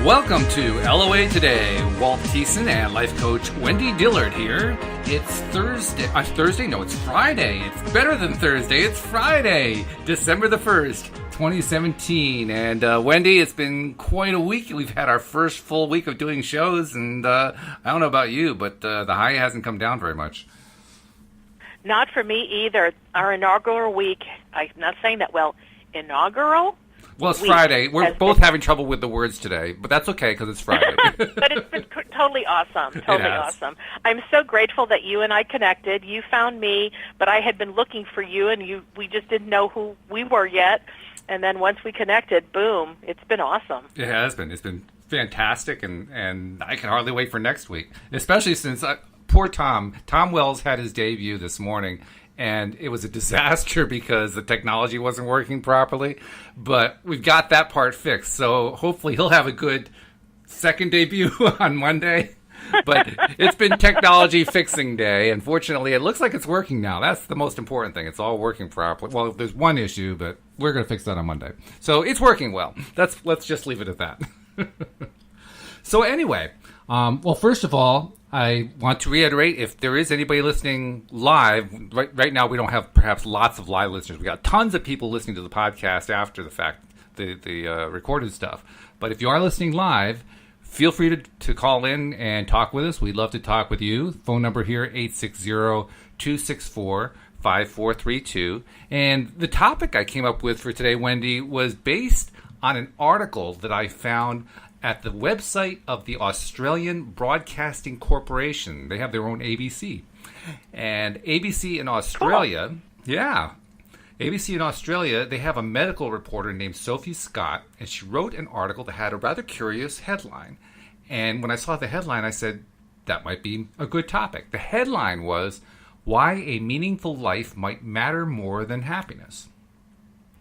Welcome to LOA Today. Walt Thiessen and life coach Wendy Dillard here. It's Thursday? No, it's Friday. It's better than Thursday. It's Friday, December the 1st, 2017. And Wendy, it's been quite a week. We've had our first full week of doing shows, and I don't know about you, but the high hasn't come down very much. Not for me either. Our inaugural week, I'm not saying that well, inaugural? Well, it's Friday. We're both having trouble with the words today, but that's okay because it's Friday. But it's been totally awesome. Totally awesome. I'm so grateful that you and I connected. You found me, but I had been looking for you, and we just didn't know who we were yet. And then once we connected, boom, it's been awesome. It has been. It's been fantastic, and I can hardly wait for next week, especially since poor Tom Wells had his debut this morning. And it was a disaster because the technology wasn't working properly. But we've got that part fixed. So hopefully he'll have a good second debut on Monday. But it's been technology fixing day. And fortunately, it looks like it's working now. That's the most important thing. It's all working properly. Well, there's one issue, but we're going to fix that on Monday. So it's working well. Let's just leave it at that. So anyway, well, first of all, I want to reiterate, if there is anybody listening live, right now we don't have perhaps lots of live listeners. We got tons of people listening to the podcast after the fact, the recorded stuff. But if you are listening live, feel free to call in and talk with us. We'd love to talk with you. Phone number here, 860-264-5432. And the topic I came up with for today, Wendy, was based on an article that I found at the website of the Australian Broadcasting Corporation. They have their own ABC. And ABC in Australia, ABC in Australia, they have a medical reporter named Sophie Scott, and she wrote an article that had a rather curious headline. And when I saw the headline, I said, that might be a good topic. The headline was, Why a Meaningful Life Might Matter More Than Happiness.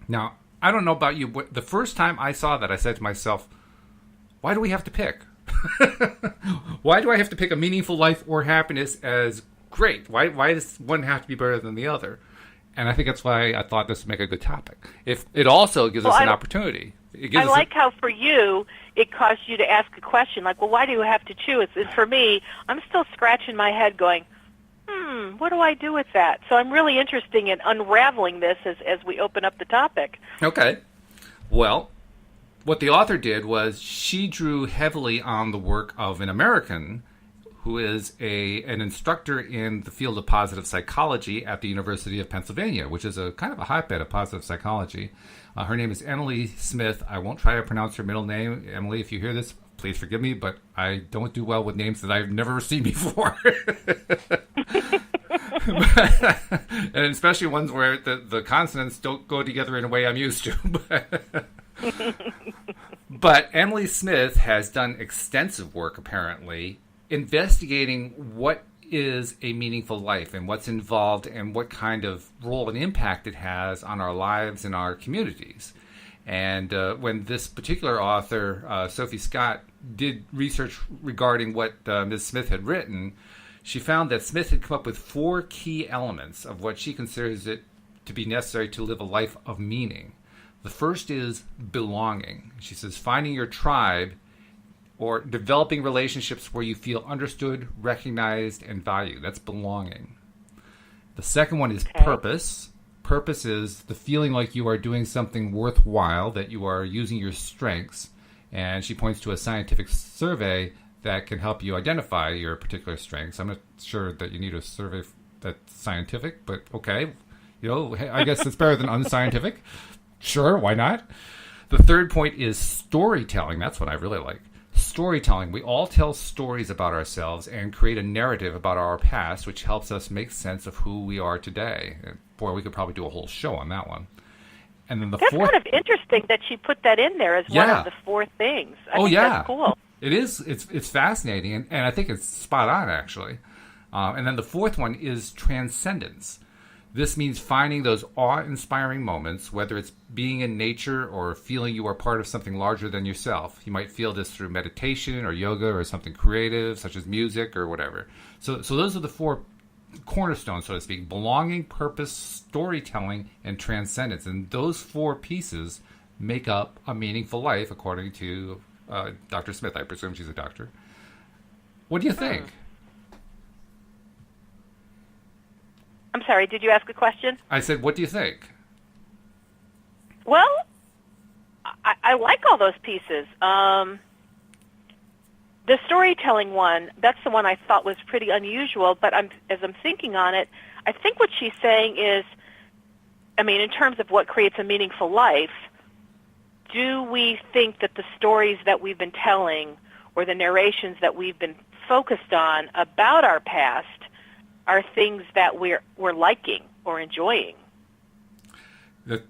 Now, I don't know about you, but the first time I saw that, I said to myself, why do we have to pick? Why do I have to pick a meaningful life or happiness as great? Why does one have to be better than the other? And I think that's why I thought this would make a good topic. If it also gives us an opportunity. I like how for you it caused you to ask a question like, well, why do you have to choose? And for me, I'm still scratching my head going, what do I do with that? So I'm really interested in unraveling this as we open up the topic. Okay. Well, what the author did was she drew heavily on the work of an American who is an instructor in the field of positive psychology at the University of Pennsylvania, which is a kind of a hotbed of positive psychology. Her name is Emily Smith. I won't try to pronounce her middle name. Emily, if you hear this, please forgive me, but I don't do well with names that I've never seen before. And especially ones where the consonants don't go together in a way I'm used to. But Emily Smith has done extensive work, apparently, investigating what is a meaningful life and what's involved and what kind of role and impact it has on our lives and our communities. And when this particular author, Sophie Scott, did research regarding what Ms. Smith had written, she found that Smith had come up with 4 key elements of what she considers it to be necessary to live a life of meaning. The first is belonging. She says finding your tribe or developing relationships where you feel understood, recognized, and valued. That's belonging. The second one is purpose. Purpose is the feeling like you are doing something worthwhile, that you are using your strengths. And she points to a scientific survey that can help you identify your particular strengths. I'm not sure that you need a survey that's scientific, but okay. I guess it's better than unscientific. Sure, why not? The third point is storytelling. That's what I really like. Storytelling. We all tell stories about ourselves and create a narrative about our past, which helps us make sense of who we are today. Boy, we could probably do a whole show on that one. And then the fourth... kind of interesting that she put that in there as one of the 4 things. I think that's cool. It is. It's fascinating, and I think it's spot on, actually. And then the fourth one is transcendence. This means finding those awe-inspiring moments, whether it's being in nature or feeling you are part of something larger than yourself. You might feel this through meditation or yoga or something creative, such as music or whatever. So those are the 4 cornerstones, so to speak: belonging, purpose, storytelling, and transcendence. And those 4 pieces make up a meaningful life, according to Dr. Smith. I presume she's a doctor. What do you think? I'm sorry, did you ask a question? I said, what do you think? Well, I like all those pieces. The storytelling one, that's the one I thought was pretty unusual, but as I'm thinking on it, I think what she's saying is, I mean, in terms of what creates a meaningful life, do we think that the stories that we've been telling or the narrations that we've been focused on about our past are things that we're liking or enjoying?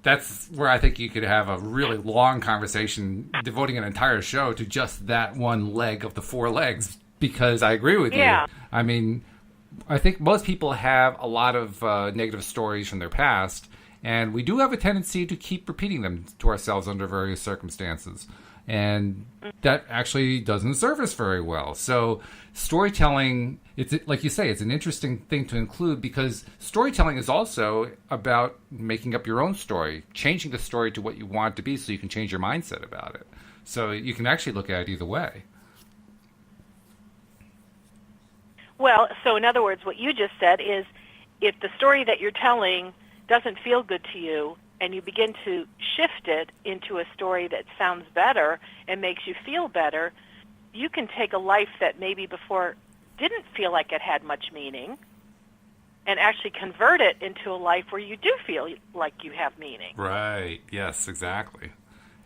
That's where I think you could have a really long conversation devoting an entire show to just that one leg of the four legs, because I agree with you. I mean, I think most people have a lot of negative stories from their past, and we do have a tendency to keep repeating them to ourselves under various circumstances. And that actually doesn't serve us very well. So storytelling, it's like you say, it's an interesting thing to include, because storytelling is also about making up your own story, changing the story to what you want it to be so you can change your mindset about it. So you can actually look at it either way. Well, so in other words, what you just said is, if the story that you're telling doesn't feel good to you, and you begin to shift it into a story that sounds better and makes you feel better, you can take a life that maybe before didn't feel like it had much meaning and actually convert it into a life where you do feel like you have meaning. Right. Yes, exactly.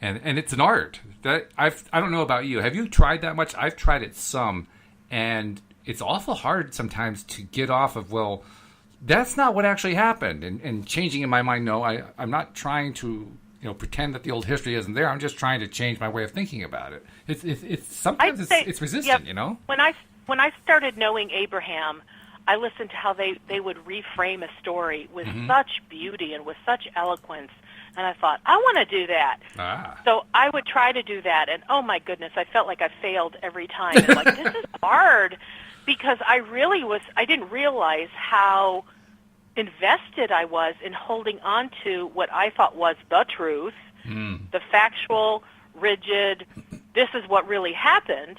And it's an art. That I don't know about you. Have you tried that much? I've tried it some, and it's awful hard sometimes to get off of, well, that's not what actually happened, and changing in my mind. No, I'm not trying to pretend that the old history isn't there. I'm just trying to change my way of thinking about it. It's sometimes it's resistant. When I started knowing Abraham, I listened to how they would reframe a story with such beauty and with such eloquence, and I thought, I want to do that. So I would try to do that, and oh my goodness, I felt like I failed every time. And like, this is hard, because I didn't realize how invested I was in holding on to what I thought was the truth, the factual, rigid, this is what really happened.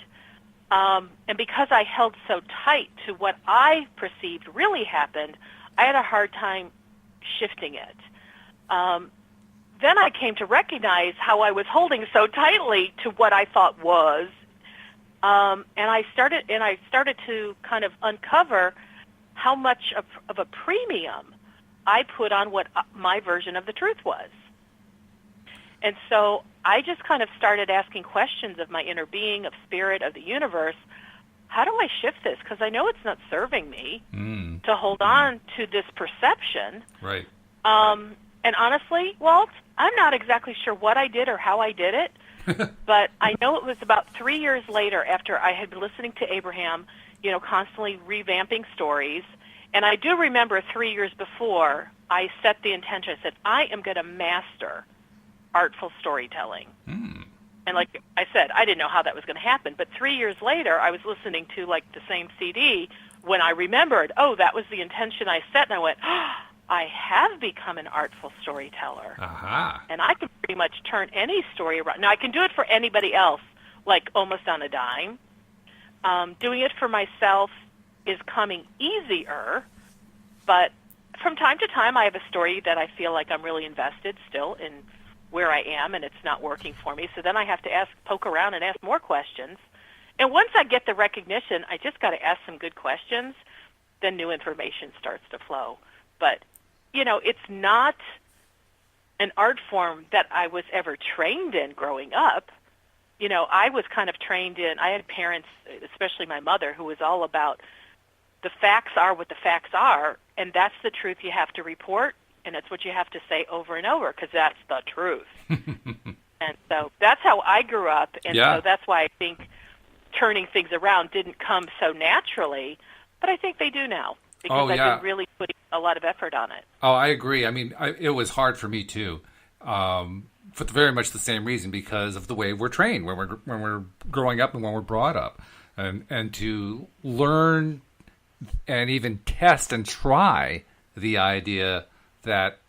And because I held so tight to what I perceived really happened, I had a hard time shifting it. Then I came to recognize how I was holding so tightly to what I thought was, and I started to kind of uncover how much of a premium I put on what my version of the truth was. And so I just kind of started asking questions of my inner being, of spirit, of the universe. How do I shift this? Because I know it's not serving me to hold on to this perception. Right. And honestly, Walt, I'm not exactly sure what I did or how I did it, but I know it was about 3 years later, after I had been listening to Abraham, constantly revamping stories. And I do remember 3 years before, I set the intention. I said, I am going to master artful storytelling. And like I said, I didn't know how that was going to happen. But 3 years later, I was listening to like the same CD when I remembered, that was the intention I set. And I went, I have become an artful storyteller. And I can pretty much turn any story around. Now, I can do it for anybody else, like almost on a dime. Doing it for myself is coming easier, but from time to time I have a story that I feel like I'm really invested still in where I am, and it's not working for me. So then I have to poke around and ask more questions. And once I get the recognition, I just got to ask some good questions, then new information starts to flow. But, it's not an art form that I was ever trained in growing up. I was kind of trained in, I had parents, especially my mother, who was all about the facts are what the facts are, and that's the truth you have to report, and it's what you have to say over and over, because that's the truth. And so that's how I grew up, and so that's why I think turning things around didn't come so naturally, but I think they do now, because I've been really putting a lot of effort on it. Oh, I agree. I mean, it was hard for me, too. For very much the same reason, because of the way we're trained when we're growing up and when we're brought up, and to learn and even test and try the idea that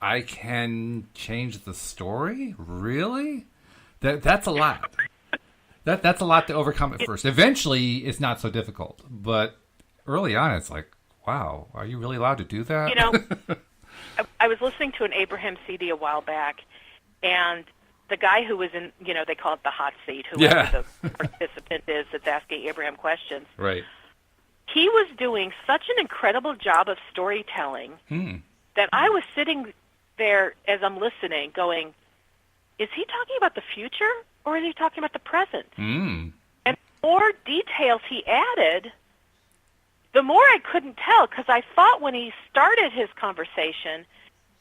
I can change the story. Really, that's a lot. That's a lot to overcome at first. Eventually, it's not so difficult, but early on, it's like, wow, are you really allowed to do that? You know, I was listening to an Abraham CD a while back, and the guy who was in, they call it the hot seat, whoever the participant is that's asking Abraham questions. Right. He was doing such an incredible job of storytelling that I was sitting there as I'm listening going, is he talking about the future or is he talking about the present? And the more details he added, the more I couldn't tell, because I thought when he started his conversation,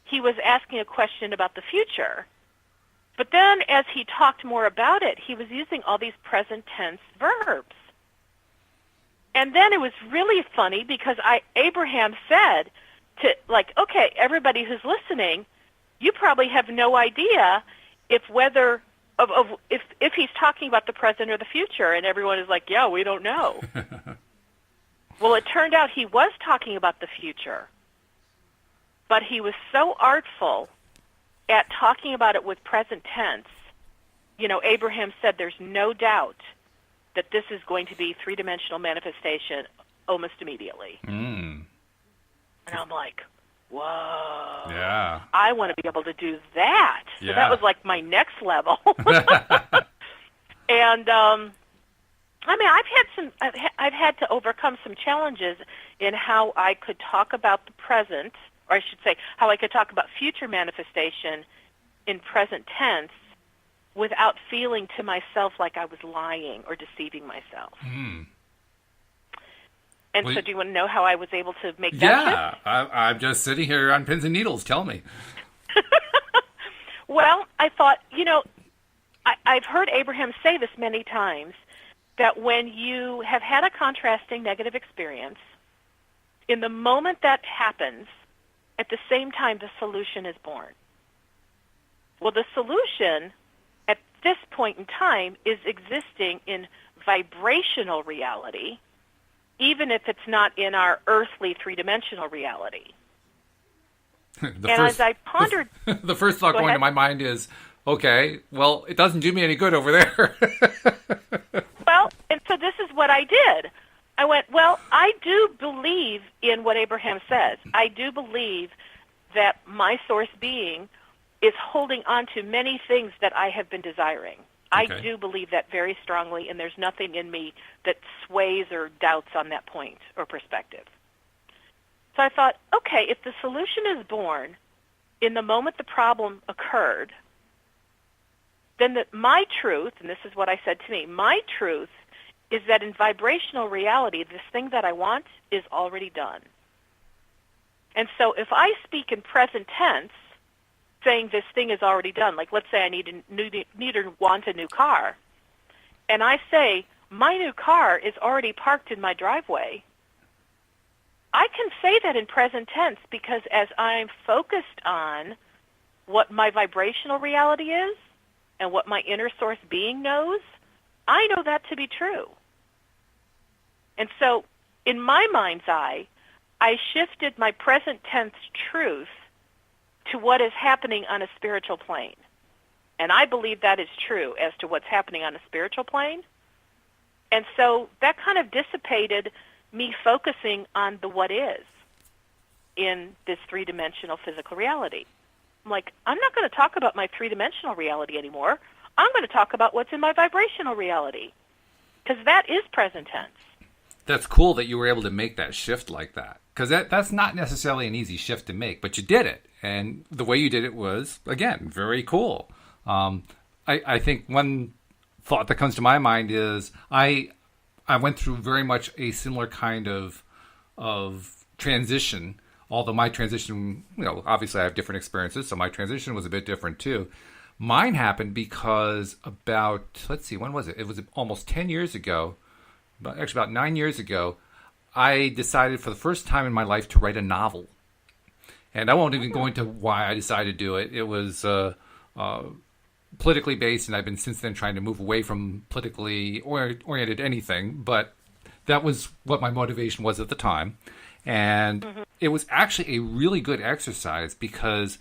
he was asking a question about the future. But then as he talked more about it, he was using all these present tense verbs. And then it was really funny because Abraham said to, okay, everybody who's listening, you probably have no idea if he's talking about the present or the future. And everyone is like, yeah, we don't know. Well, it turned out he was talking about the future. But he was so artful at talking about it with present tense. Abraham said there's no doubt that this is going to be three-dimensional manifestation almost immediately. And I'm like, whoa. Yeah. I want to be able to do that. So Yeah. that was like my next level. And I've had to overcome some challenges in how I could talk about the present, or I should say, how I could talk about future manifestation in present tense without feeling to myself like I was lying or deceiving myself. And so do you want to know how I was able to make that shift? I'm just sitting here on pins and needles. Tell me. Well, I thought, I've heard Abraham say this many times, that when you have had a contrasting negative experience, in the moment that happens, at the same time the solution is born. Well, the solution at this point in time is existing in vibrational reality, even if it's not in our earthly three-dimensional reality. As I pondered... The first thought going to my mind is, okay, well, it doesn't do me any good over there. Well, and so this is what I did. I went, well, I do believe in what Abraham says. I do believe that my source being is holding on to many things that I have been desiring. Okay. I do believe that very strongly, and there's nothing in me that sways or doubts on that point or perspective. So I thought, okay, if the solution is born in the moment the problem occurred, then my truth, and this is what I said to me, my truth is that in vibrational reality, this thing that I want is already done. And so if I speak in present tense, saying this thing is already done, like let's say I need or want a new car, and I say, my new car is already parked in my driveway, I can say that in present tense because as I'm focused on what my vibrational reality is and what my inner source being knows, I know that to be true. And so in my mind's eye, I shifted my present tense truth to what is happening on a spiritual plane. And I believe that is true as to what's happening on a spiritual plane. And so that kind of dissipated me focusing on the what is in this three-dimensional physical reality. I'm like, I'm not going to talk about my three-dimensional reality anymore. I'm going to talk about what's in my vibrational reality, because that is present tense. That's cool that you were able to make that shift like that, because that's not necessarily an easy shift to make, but you did it. And the way you did it was, again, very cool. I think one thought that comes to my mind is I went through very much a similar kind of transition, although my transition, obviously I have different experiences, so my transition was a bit different too. Mine happened because when was it? It was almost 10 years ago, about 9 years ago, I decided for the first time in my life to write a novel. And I won't even go into why I decided to do it. It was politically based, and I've been since then trying to move away from politically oriented anything. But that was what my motivation was at the time. And it was actually a really good exercise because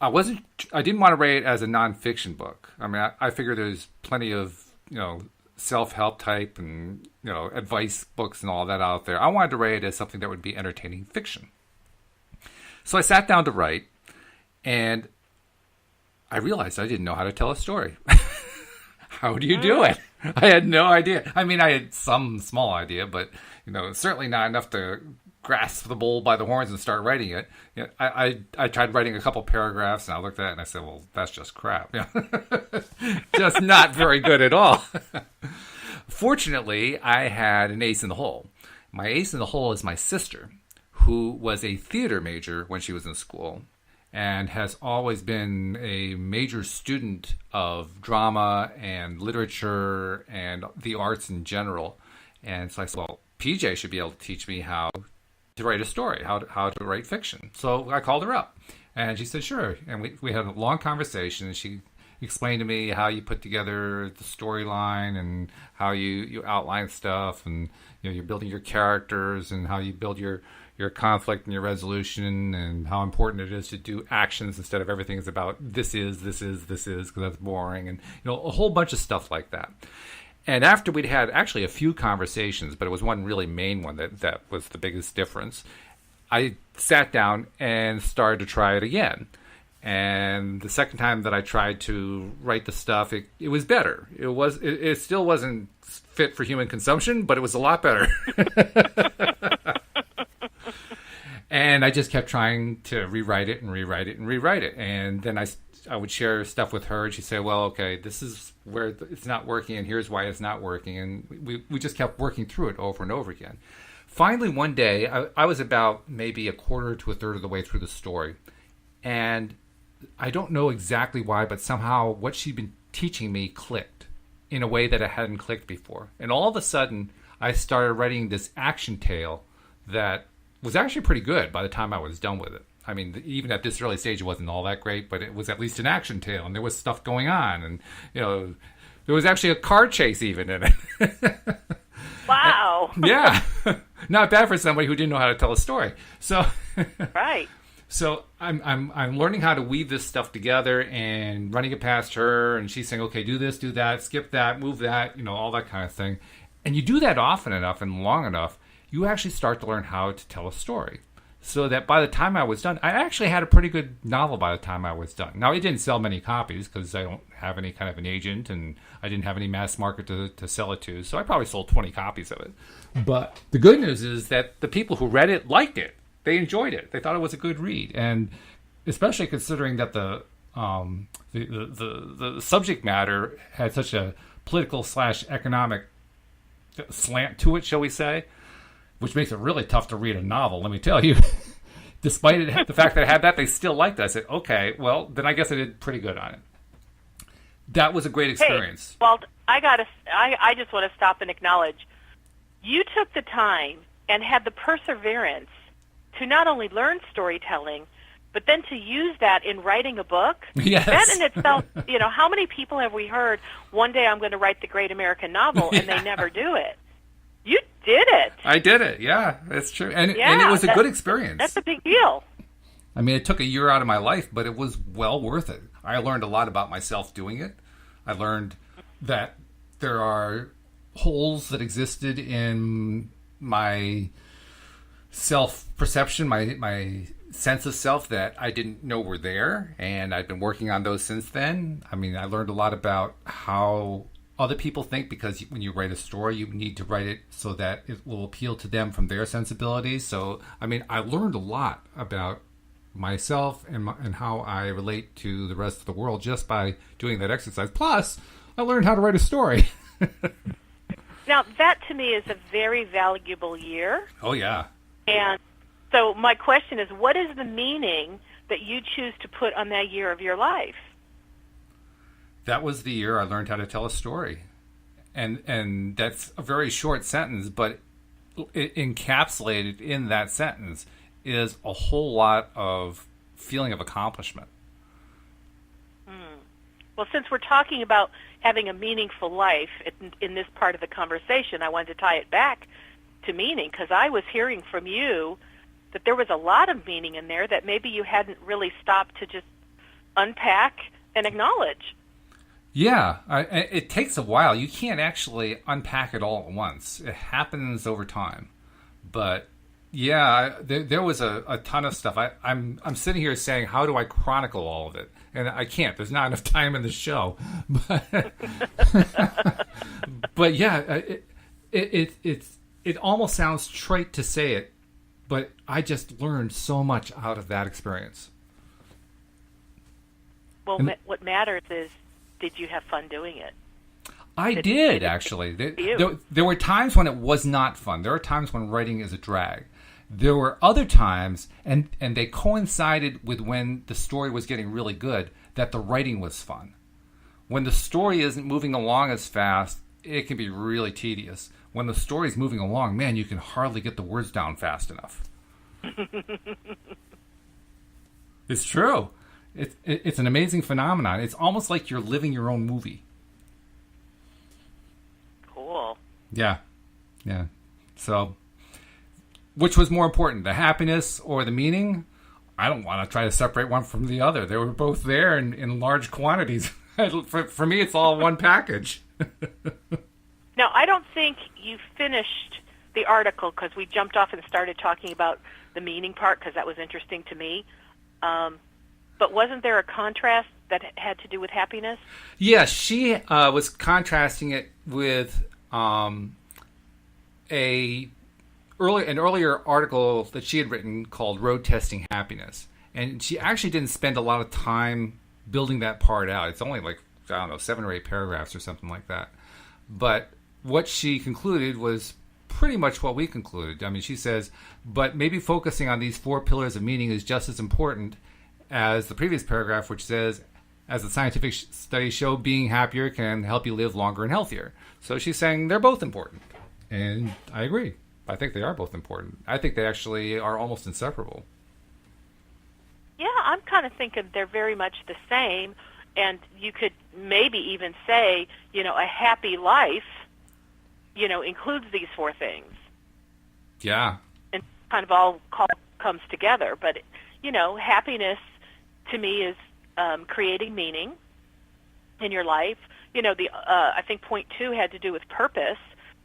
I didn't want to write it as a nonfiction book. I mean, I figure there's plenty of self-help type and, advice books and all that out there. I wanted to write it as something that would be entertaining fiction. So I sat down to write, and I realized I didn't know how to tell a story. How do you do it? I had no idea. I mean, I had some small idea, but, certainly not enough to grasp the bull by the horns and start writing it. I tried writing a couple paragraphs, and I looked at it and I said, well, that's just crap. Just not very good at all. Fortunately, I had an ace in the hole. My ace in the hole is my sister, who was a theater major when she was in school and has always been a major student of drama and literature and the arts in general. And so I said, well, PJ should be able to teach me how to write a story, how to write fiction. So I called her up, and she said, sure. And we had a long conversation, and she explained to me how you put together the storyline and how you outline stuff, and you're building your characters and how you build your conflict and your resolution, and how important it is to do actions instead of everything is about this is, because that's boring, and a whole bunch of stuff like that. And after we'd had actually a few conversations, but it was one really main one that was the biggest difference, I sat down and started to try it again. And the second time that I tried to write the stuff, it was better. It still wasn't fit for human consumption, but it was a lot better. And I just kept trying to rewrite it. And then I would share stuff with her, and she'd say, well, okay, this is where it's not working, and here's why it's not working. And we just kept working through it over and over again. Finally, one day, I was about maybe a quarter to a third of the way through the story. And I don't know exactly why, but somehow what she'd been teaching me clicked in a way that it hadn't clicked before. And all of a sudden, I started writing this action tale that was actually pretty good by the time I was done with it. I mean, even at this early stage, it wasn't all that great, but it was at least an action tale, and there was stuff going on, and there was actually a car chase even in it. Wow! Yeah, not bad for somebody who didn't know how to tell a story. So, right. So I'm learning how to weave this stuff together and running it past her, and she's saying, okay, do this, do that, skip that, move that, all that kind of thing. And you do that often enough and long enough, you actually start to learn how to tell a story. So that by the time I was done, I actually had a pretty good novel by the time I was done. Now, it didn't sell many copies because I don't have any kind of an agent, and I didn't have any mass market to sell it to. So I probably sold 20 copies of it. But the good news is that the people who read it liked it. They enjoyed it. They thought it was a good read. And especially considering that the subject matter had such a political/economic slant to it, shall we say, which makes it really tough to read a novel, let me tell you. Despite the fact that I had that, they still liked it. I said, okay, well, then I guess I did pretty good on it. That was a great experience. Hey, Walt, I just want to stop and acknowledge, you took the time and had the perseverance to not only learn storytelling, but then to use that in writing a book. Yes. That in itself, how many people have we heard, one day I'm going to write the great American novel, and they never do it? You did it. I did it. Yeah, that's true. And it was a good experience. That's a big deal. I mean, it took a year out of my life, but it was well worth it. I learned a lot about myself doing it. I learned that there are holes that existed in my self-perception, my sense of self that I didn't know were there, and I've been working on those since then. I mean, I learned a lot about how other people think, because when you write a story, you need to write it so that it will appeal to them from their sensibilities. So, I mean, I learned a lot about myself and how I relate to the rest of the world just by doing that exercise. Plus, I learned how to write a story. Now, that to me is a very valuable year. Oh, yeah. And so my question is, what is the meaning that you choose to put on that year of your life? That was the year I learned how to tell a story. And that's a very short sentence, but encapsulated in that sentence is a whole lot of feeling of accomplishment. Well, since we're talking about having a meaningful life in this part of the conversation, I wanted to tie it back to meaning, because I was hearing from you that there was a lot of meaning in there that maybe you hadn't really stopped to just unpack and acknowledge. Yeah, it takes a while. You can't actually unpack it all at once. It happens over time. But yeah, there was a ton of stuff. I'm sitting here saying, how do I chronicle all of it? And I can't. There's not enough time in the show. But but yeah, it almost sounds trite to say it, but I just learned so much out of that experience. Well, what matters is, did you have fun doing it? I did actually. There were times when it was not fun. There were times when writing is a drag. There were other times, and they coincided with when the story was getting really good, that the writing was fun. When the story isn't moving along as fast, it can be really tedious. When the story's moving along, man, you can hardly get the words down fast enough. It's true. It's an amazing phenomenon. It's almost like you're living your own movie. Cool. Yeah. So, which was more important, the happiness or the meaning? I don't want to try to separate one from the other. They were both there in large quantities. For me, it's all one package. Now, I don't think you finished the article because we jumped off and started talking about the meaning part because that was interesting to me. But wasn't there a contrast that had to do with happiness? Yeah, she was contrasting it with an earlier article that she had written called Road Testing Happiness. And she actually didn't spend a lot of time building that part out. It's only 7 or 8 paragraphs or something like that. But what she concluded was pretty much what we concluded. I mean, she says, but maybe focusing on these 4 pillars of meaning is just as important as the previous paragraph, which says, as the scientific studies show, being happier can help you live longer and healthier. So she's saying they're both important. And I agree. I think they are both important. I think they actually are almost inseparable. Yeah, I'm kind of thinking they're very much the same. And you could maybe even say, a happy life, includes these 4 things. Yeah. And kind of all comes together. But, happiness to me is creating meaning in your life. I think point 2 had to do with purpose.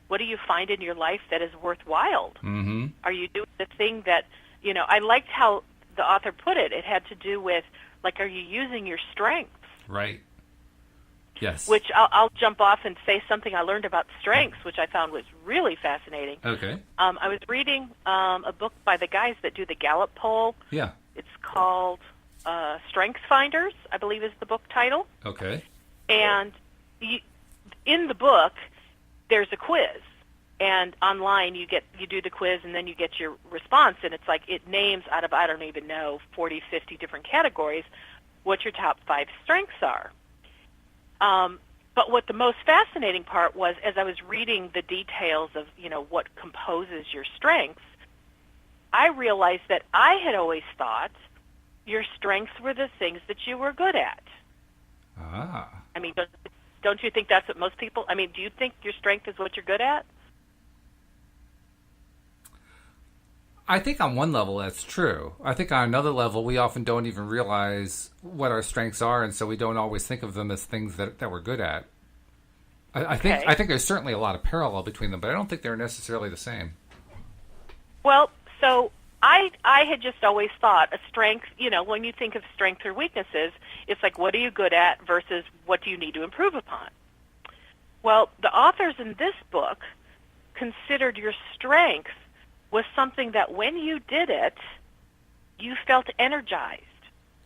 What do you find in your life that is worthwhile? Mm-hmm. Are you doing the thing that, I liked how the author put it. It had to do with, are you using your strengths? Right. Yes. Which I'll jump off and say something I learned about strengths, which I found was really fascinating. Okay. I was reading a book by the guys that do the Gallup poll. Yeah. It's called Strength Finders, I believe is the book title. Okay. And in the book, there's a quiz. And online, you do the quiz, and then you get your response. And it's it names out of, I don't even know, 40, 50 different categories what your top 5 strengths are. But what the most fascinating part was, as I was reading the details of, what composes your strengths, I realized that I had always thought your strengths were the things that you were good at. Ah. I mean, don't you think that's what most people, do you think your strength is what you're good at? I think on one level that's true. I think on another level we often don't even realize what our strengths are, and so we don't always think of them as things that we're good at. I think there's certainly a lot of parallel between them, but I don't think they're necessarily the same. Well, so I had just always thought a strength, when you think of strengths or weaknesses, it's what are you good at versus what do you need to improve upon? Well, the authors in this book considered your strength was something that when you did it, you felt energized.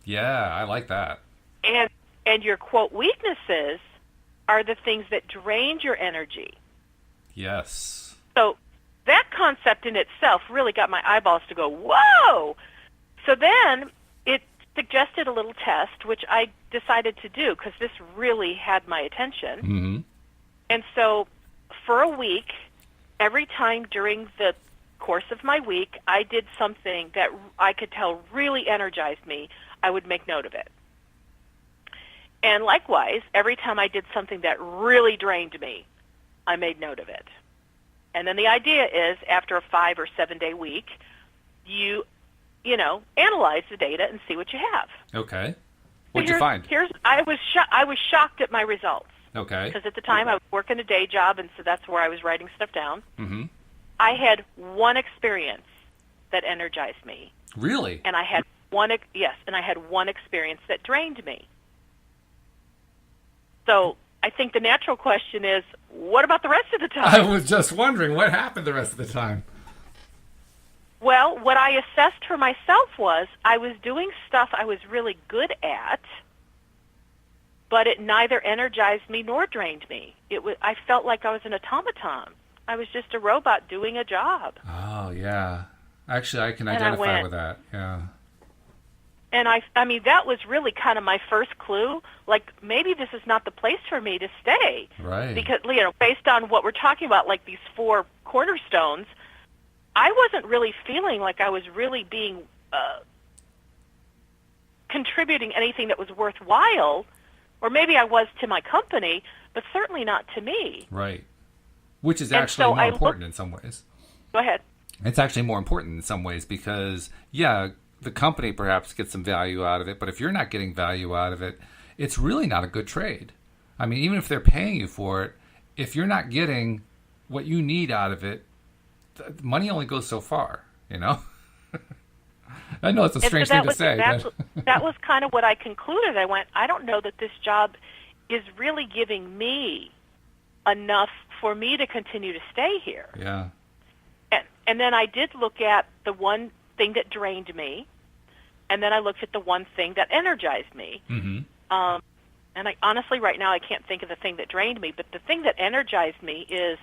Yeah, I like that. And your, quote, weaknesses are the things that drained your energy. Yes. So that concept in itself really got my eyeballs to go, whoa! So then it suggested a little test, which I decided to do because this really had my attention. Mm-hmm. And so for a week, every time during the course of my week, I did something that I could tell really energized me. I would make note of it. And likewise, every time I did something that really drained me, I made note of it. And then the idea is, after a 5 or 7 day week, you analyze the data and see what you have. Okay. What'd you find? I was shocked at my results. Okay. Because at the time I was working a day job, and so that's where I was writing stuff down. Mm-hmm. I had one experience that energized me. Really? And I had one experience that drained me. So I think the natural question is, what about the rest of the time? I was just wondering what happened the rest of the time. Well, what I assessed for myself was I was doing stuff I was really good at, but it neither energized me nor drained me. I felt like I was an automaton. I was just a robot doing a job. Oh, yeah. Actually, I can identify with that. Yeah. And I mean, that was really kind of my first clue. Like, maybe this is not the place for me to stay. Right. Because, based on what we're talking about, like these 4 cornerstones, I wasn't really feeling like I was really being contributing anything that was worthwhile, or maybe I was to my company, but certainly not to me. Right. Which is actually more important in some ways. Go ahead. It's actually more important in some ways because, yeah, the company perhaps gets some value out of it, but if you're not getting value out of it, it's really not a good trade. I mean, even if they're paying you for it, if you're not getting what you need out of it, money only goes so far, I know it's a strange thing to say. That was kind of what I concluded. I went, I don't know that this job is really giving me enough for me to continue to stay here. Yeah. And then I did look at the one thing that drained me, and then I looked at the one thing that energized me. Mm-hmm. And I honestly, right now, I can't think of the thing that drained me, but the thing that energized me is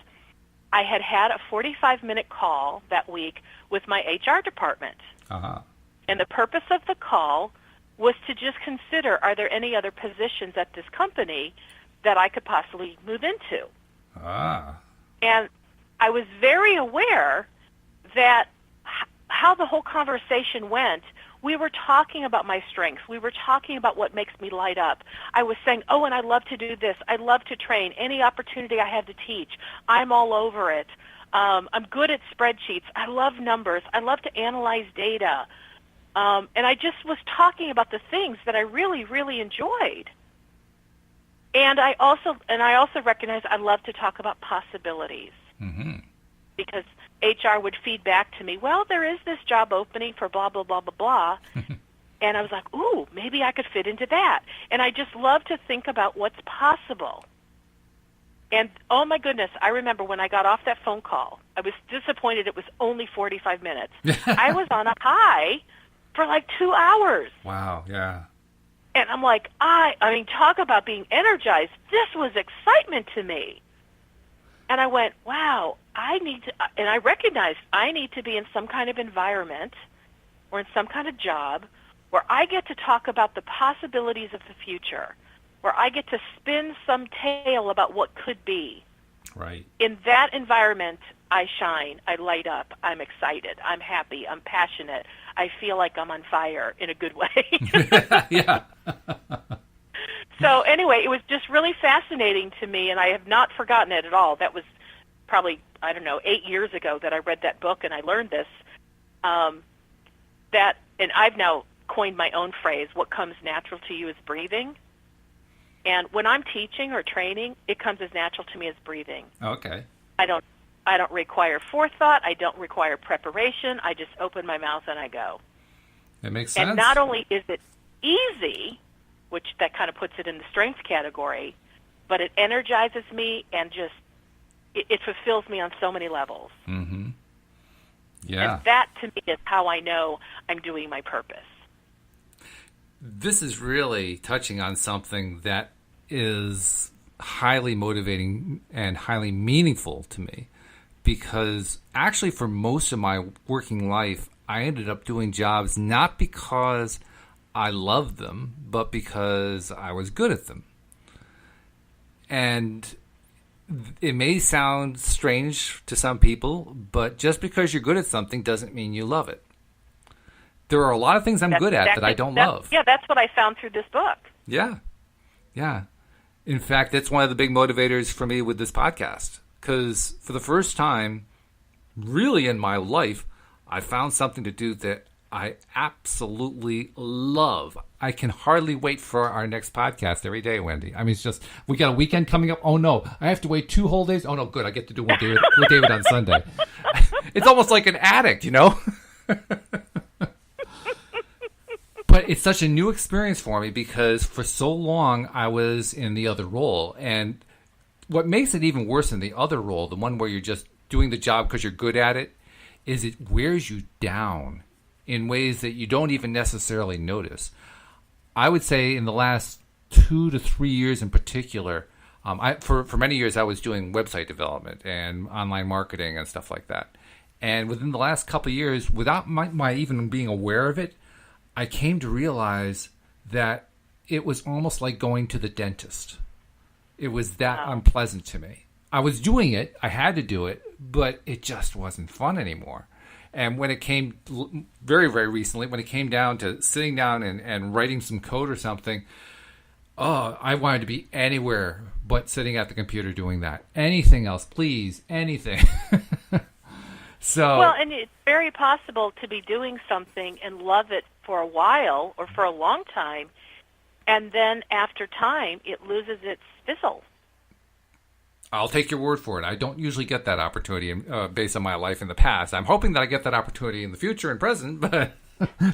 I had a 45-minute call that week with my HR department. Uh-huh. And the purpose of the call was to just consider, are there any other positions at this company that I could possibly move into? Ah. And I was very aware that how the whole conversation went, we were talking about my strengths. We were talking about what makes me light up. I was saying, and I love to do this. I love to train. Any opportunity I have to teach, I'm all over it. I'm good at spreadsheets. I love numbers. I love to analyze data. And I just was talking about the things that I really, really enjoyed. And I also recognize I love to talk about possibilities. Mm-hmm. Because HR would feed back to me, well, there is this job opening for blah, blah, blah, blah, blah. And I was like, ooh, maybe I could fit into that. And I just love to think about what's possible. And, oh, my goodness, I remember when I got off that phone call, I was disappointed it was only 45 minutes. I was on a high for like 2 hours. Wow, yeah. And I'm like, I mean, talk about being energized. This was excitement to me. And I went, wow, and I recognized I need to be in some kind of environment or in some kind of job where I get to talk about the possibilities of the future, where I get to spin some tale about what could be. Right. In that environment, I shine, I light up, I'm excited, I'm happy, I'm passionate. I feel like I'm on fire in a good way. Yeah. So anyway, it was just really fascinating to me, and I have not forgotten it at all. That was probably, 8 years ago that I read that book and I learned this. And I've now coined my own phrase, what comes natural to you is breathing. And when I'm teaching or training, it comes as natural to me as breathing. Okay. I don't require forethought. I don't require preparation. I just open my mouth and I go. It makes sense. And not only is it easy, which that kind of puts it in the strength category, but it energizes me and just it fulfills me on so many levels. Mm-hmm. Yeah. And that, to me, is how I know I'm doing my purpose. This is really touching on something that is highly motivating and highly meaningful to me, because actually for most of my working life, I ended up doing jobs not because I loved them, but because I was good at them. And it may sound strange to some people, but just because you're good at something doesn't mean you love it. There are a lot of things I'm good at that I don't love. Yeah, that's what I found through this book. Yeah. Yeah. In fact, that's one of the big motivators for me with this podcast. Because for the first time, really in my life, I found something to do that I absolutely love. I can hardly wait for our next podcast every day, Wendy. I mean, it's just, we got a weekend coming up. Oh, no, I have to wait 2 whole days. Oh, no, good. I get to do one with David on Sunday. It's almost like an addict, you know? But it's such a new experience for me because for so long I was in the other role. And what makes it even worse than the other role, the one where you're just doing the job because you're good at it, is it wears you down in ways that you don't even necessarily notice. I would say in the last 2 to 3 years in particular, for many years I was doing website development and online marketing and stuff like that. And within the last couple of years, without my even being aware of it, I came to realize that it was almost like going to the dentist. It was that unpleasant to me. I was doing it, I had to do it, but it just wasn't fun anymore. And when it came, very, very recently, when it came down to sitting down and writing some code or something, I wanted to be anywhere but sitting at the computer doing that. Anything else, please, anything. Well, and it's very possible to be doing something and love it for a while or for a long time, and then after time, it loses its fizzle. I'll take your word for it. I don't usually get that opportunity based on my life in the past. I'm hoping that I get that opportunity in the future and present, but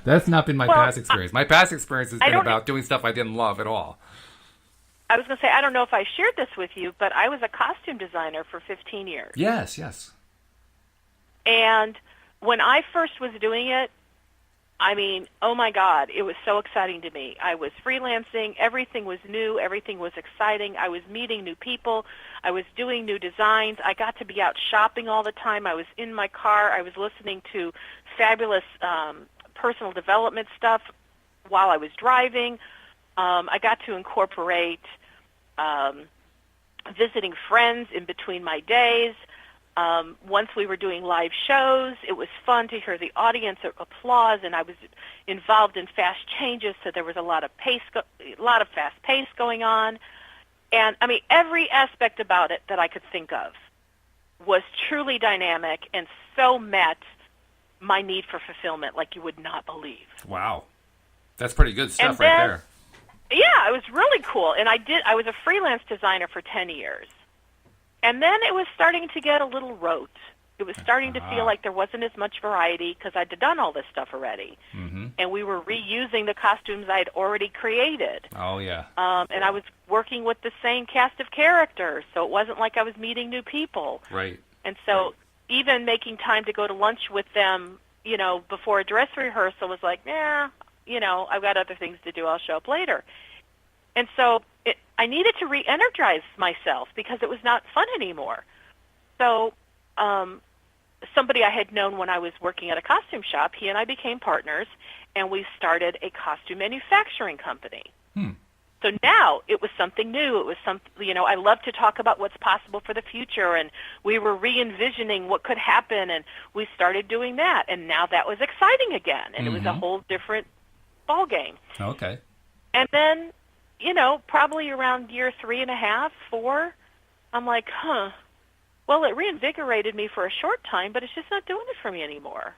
that's not been my past experience. My past experience has been about doing stuff I didn't love at all. I was going to say, I don't know if I shared this with you, but I was a costume designer for 15 years. Yes. And when I first was doing it, I mean, oh my God, it was so exciting to me. I was freelancing. Everything was new. Everything was exciting. I was meeting new people. I was doing new designs. I got to be out shopping all the time. I was in my car. I was listening to fabulous personal development stuff while I was driving. I got to incorporate visiting friends in between my days. Once we were doing live shows, it was fun to hear the audience applause, and I was involved in fast changes, so there was a lot of fast pace going on. And I mean, every aspect about it that I could think of was truly dynamic and so met my need for fulfillment like you would not believe. Wow. That's pretty good stuff right there. Yeah, it was really cool. And I was a freelance designer for 10 years. And then it was starting to get a little rote. It was starting to feel like there wasn't as much variety because I'd done all this stuff already. Mm-hmm. And we were reusing the costumes I'd already created. Oh, yeah. And I was working with the same cast of characters, so it wasn't like I was meeting new people. Right. And so even making time to go to lunch with them, you know, before a dress rehearsal was like, you know, I've got other things to do. I'll show up later. And so I needed to re-energize myself because it was not fun anymore. So somebody I had known when I was working at a costume shop, he and I became partners, and we started a costume manufacturing company. So now it was something new. It was something, you know, I love to talk about what's possible for the future, and we were re-envisioning what could happen, and we started doing that. And now that was exciting again, and it was a whole different ball game. Okay. And then, you know, probably around year 3.5, 4, I'm like, well, it reinvigorated me for a short time, but it's just not doing it for me anymore.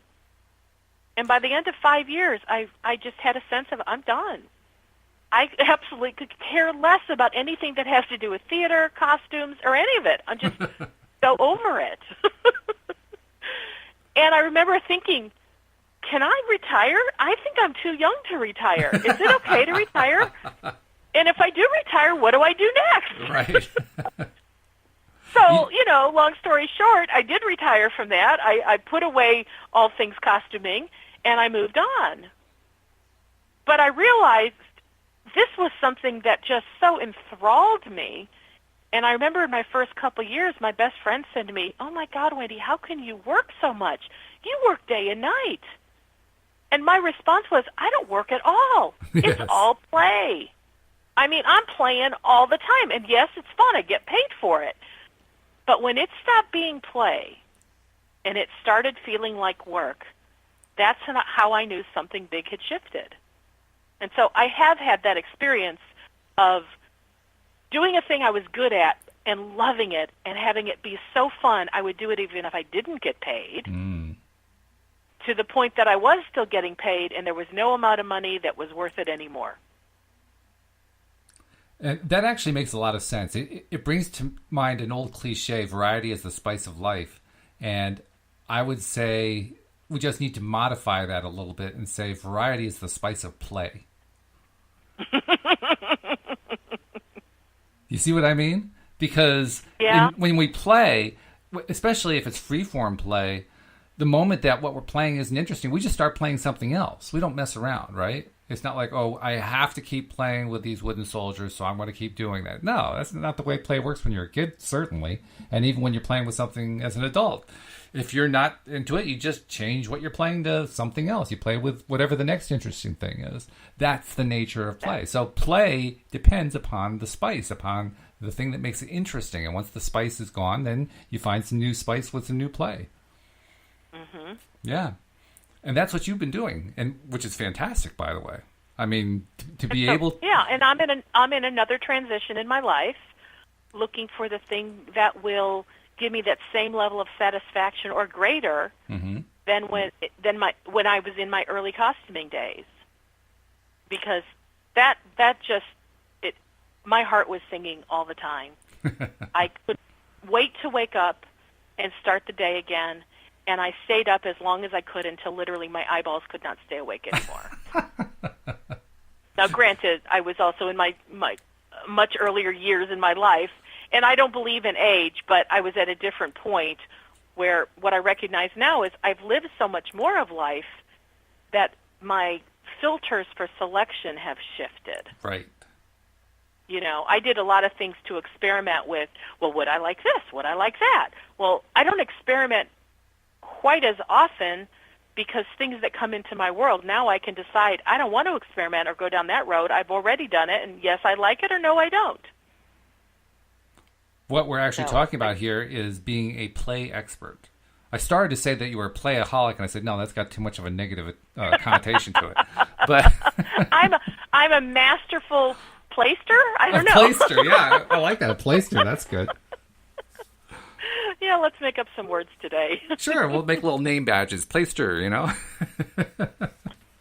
And by the end of 5 years, I just had a sense of I'm done. I absolutely could care less about anything that has to do with theater, costumes, or any of it. I'm just so over it. And I remember thinking, can I retire? I think I'm too young to retire. Is it okay to retire? And if I do retire, what do I do next? Right. So, you know, long story short, I did retire from that. I put away all things costuming, and I moved on. But I realized this was something that just so enthralled me. And I remember in my first couple of years, my best friend said to me, oh, my God, Wendy, how can you work so much? You work day and night. And my response was, I don't work at all. Yes. It's all play. I mean, I'm playing all the time. And, yes, it's fun. I get paid for it. But when it stopped being play and it started feeling like work, that's how I knew something big had shifted. And so I have had that experience of doing a thing I was good at and loving it and having it be so fun I would do it even if I didn't get paid, to the point that I was still getting paid, and there was no amount of money that was worth it anymore. And that actually makes a lot of sense. It brings to mind an old cliche, variety is the spice of life. And I would say we just need to modify that a little bit and say variety is the spice of play. You see what I mean? Because when we play, especially if it's free-form play, the moment that what we're playing isn't interesting, we just start playing something else. We don't mess around, right? It's not like, oh, I have to keep playing with these wooden soldiers, so I'm going to keep doing that. No, that's not the way play works when you're a kid, certainly. And even when you're playing with something as an adult. If you're not into it, you just change what you're playing to something else. You play with whatever the next interesting thing is. That's the nature of play. So play depends upon the spice, upon the thing that makes it interesting. And once the spice is gone, then you find some new spice with some new play. Mm-hmm. Yeah. And that's what you've been doing, and which is fantastic, by the way. I mean, to be able... Yeah, and I'm in another transition in my life, looking for the thing that will give me that same level of satisfaction or greater than when I was in my early costuming days. Because that just my heart was singing all the time. I could wait to wake up and start the day again. And I stayed up as long as I could until literally my eyeballs could not stay awake anymore. Now, granted, I was also in my much earlier years in my life, and I don't believe in age, but I was at a different point where what I recognize now is I've lived so much more of life that my filters for selection have shifted. Right. You know, I did a lot of things to experiment with, well, would I like this? Would I like that? Well, I don't experiment quite as often because things that come into my world, now I can decide I don't want to experiment or go down that road. I've already done it, and yes, I like it, or no, I don't. What we're actually talking about here is being a play expert. I started to say that you were a playaholic, and I said, no, that's got too much of a negative connotation to it. But I'm a masterful playster? I don't know. Playster, yeah. I like that. A playster, that's good. Yeah, let's make up some words today. Sure, we'll make little name badges. Playster, you know.